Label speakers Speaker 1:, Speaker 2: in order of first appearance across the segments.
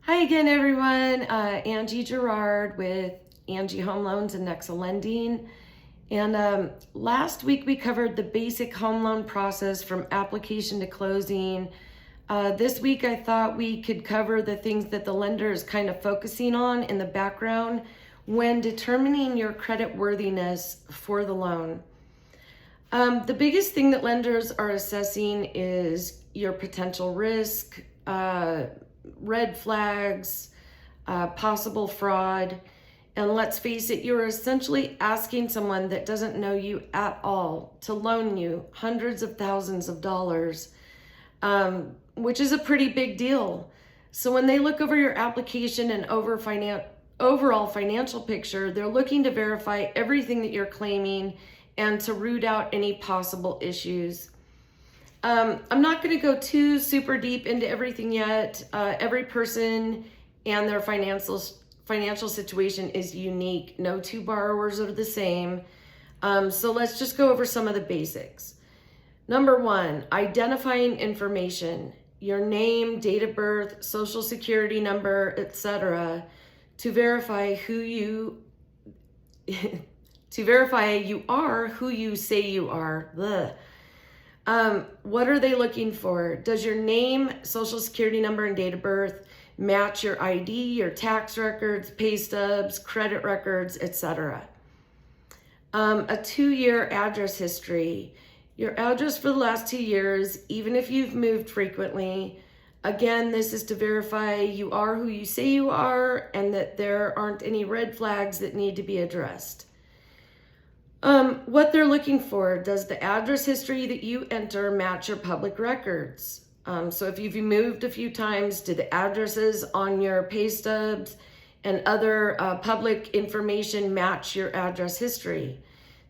Speaker 1: Hi again, everyone. Angie Gerard with Angie Home Loans and Nexa Lending. And last week we covered the basic home loan process from application to closing. This week I thought we could cover the things that the lender is kind of focusing on in the background when determining your credit worthiness for the loan. The biggest thing that lenders are assessing is your potential risk, red flags, possible fraud. And let's face it, you're essentially asking someone that doesn't know you at all to loan you hundreds of thousands of dollars, which is a pretty big deal. So when they look over your application and overall financial picture, they're looking to verify everything that you're claiming and to root out any possible issues. I'm not going to go too super deep into everything yet. Every person and their financial situation is unique. No two borrowers are the same. So let's just go over some of the basics. Number one, identifying information, your name, date of birth, social security number, etc., to verify you are who you say you are. What are they looking for? Does your name, social security number, and date of birth match your ID, your tax records, pay stubs, credit records, etc.? A 2-year address history. Your address for the last 2 years, even if you've moved frequently. Again, this is to verify you are who you say you are and that there aren't any red flags that need to be addressed. What they're looking for, does the address history that you enter match your public records? So if you've moved a few times, do the addresses on your pay stubs and other public information match your address history?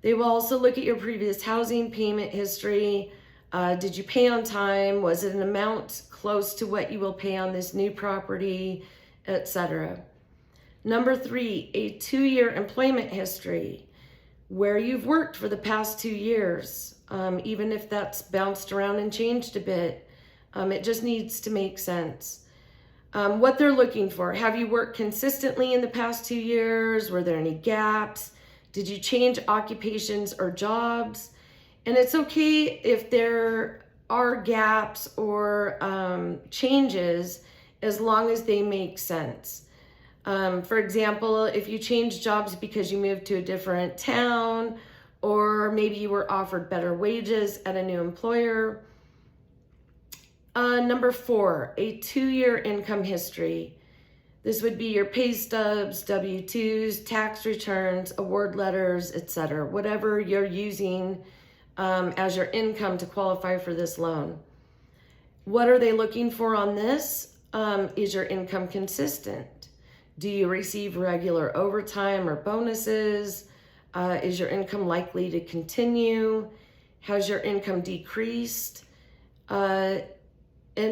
Speaker 1: They will also look at your previous housing payment history. Did you pay on time? Was it an amount close to what you will pay on this new property, etc.? Number 3, a 2-year employment history. Where you've worked for the past 2 years, even if that's bounced around and changed a bit. It just needs to make sense. What they're looking for, have you worked consistently in the past 2 years? Were there any gaps? Did you change occupations or jobs? And it's okay if there are gaps or changes as long as they make sense. For example, if you change jobs because you moved to a different town, or maybe you were offered better wages at a new employer. Number 4, a 2-year income history. This would be your pay stubs, W-2s, tax returns, award letters, etc. Whatever you're using as your income to qualify for this loan. What are they looking for on this? Is your income consistent? Do you receive regular overtime or bonuses? Is your income likely to continue? Has your income decreased? And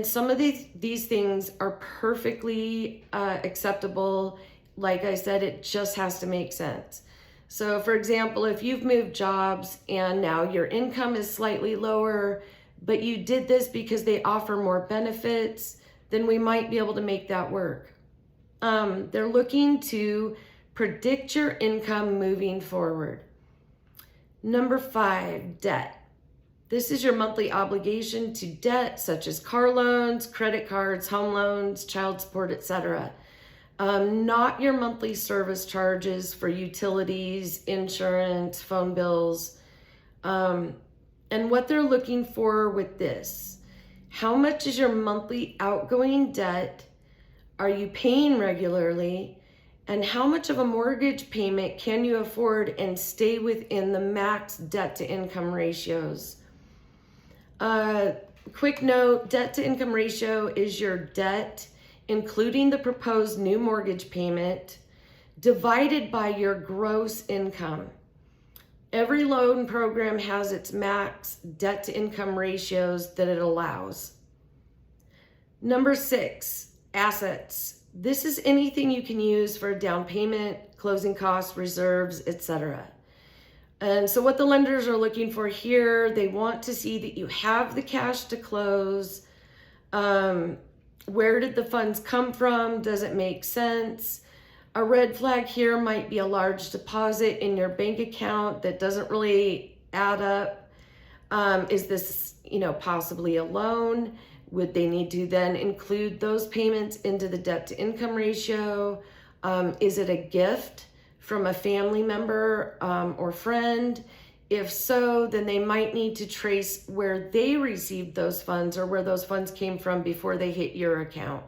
Speaker 1: some of these things are perfectly acceptable. Like I said, it just has to make sense. So for example, if you've moved jobs and now your income is slightly lower, but you did this because they offer more benefits, then we might be able to make that work. They're looking to predict your income moving forward. Number 5, debt. This is your monthly obligation to debt, such as car loans, credit cards, home loans, child support, etc. Not your monthly service charges for utilities, insurance, phone bills. And what they're looking for with this, how much is your monthly outgoing debt? Are you paying regularly? And how much of a mortgage payment can you afford and stay within the max debt to income ratios? Quick note, debt to income ratio is your debt, including the proposed new mortgage payment, divided by your gross income. Every loan program has its max debt to income ratios that it allows. Number 6, assets. This is anything you can use for a down payment, closing costs, reserves, etc. And so what the lenders are looking for here, they want to see that you have the cash to close, Where did the funds come from? Does it make sense? A red flag here might be a large deposit in your bank account that doesn't really add up. Is this, possibly a loan? Would they need to then include those payments into the debt to income ratio? Is it a gift from a family member or friend? If so, then they might need to trace where they received those funds or where those funds came from before they hit your account.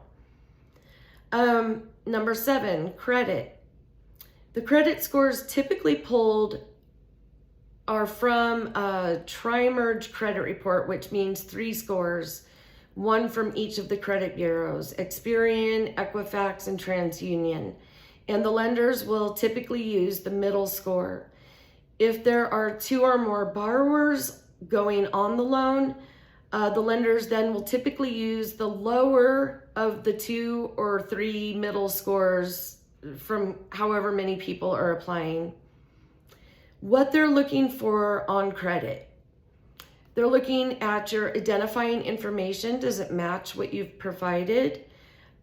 Speaker 1: Number 7, credit. The credit scores typically pulled are from a tri-merge credit report, which means 3 scores, 1 from each of the credit bureaus, Experian, Equifax, and TransUnion. And the lenders will typically use the middle score. If there are 2 or more borrowers going on the loan, the lenders then will typically use the lower of the 2 or 3 middle scores from however many people are applying. What they're looking for on credit. They're looking at your identifying information. Does it match what you've provided?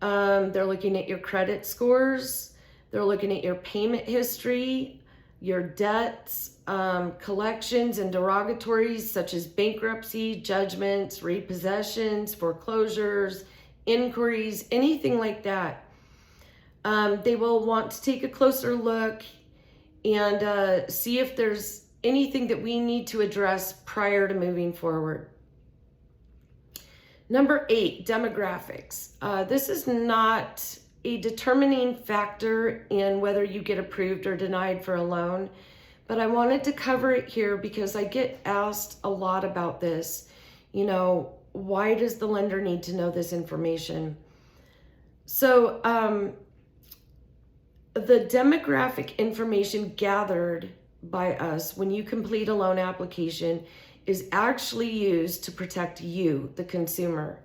Speaker 1: They're looking at your credit scores. They're looking at your payment history, your debts, collections and derogatories such as bankruptcy, judgments, repossessions, foreclosures, inquiries, anything like that. They will want to take a closer look and see if there's anything that we need to address prior to moving forward. Number 8, demographics. This is not a determining factor in whether you get approved or denied for a loan, but I wanted to cover it here because I get asked a lot about this. Why does the lender need to know this information? So the demographic information gathered by us when you complete a loan application is actually used to protect you, the consumer,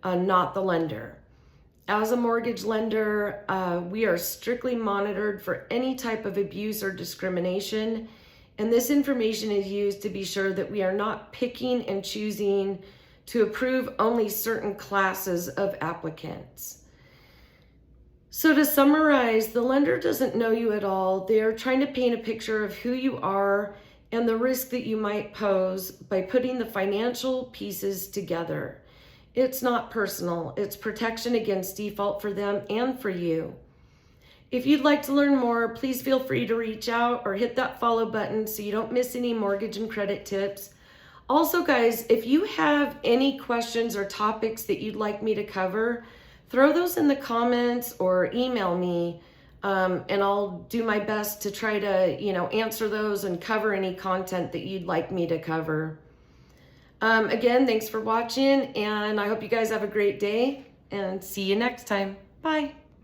Speaker 1: not the lender. As a mortgage lender, we are strictly monitored for any type of abuse or discrimination, and this information is used to be sure that we are not picking and choosing to approve only certain classes of applicants. So to summarize, the lender doesn't know you at all. They are trying to paint a picture of who you are and the risk that you might pose by putting the financial pieces together. It's not personal. It's protection against default for them and for you. If you'd like to learn more, please feel free to reach out or hit that follow button so you don't miss any mortgage and credit tips. Also, guys, if you have any questions or topics that you'd like me to cover, throw those in the comments or email me, and I'll do my best to try to, answer those and cover any content that you'd like me to cover. Again, thanks for watching, and I hope you guys have a great day, and see you next time. Bye.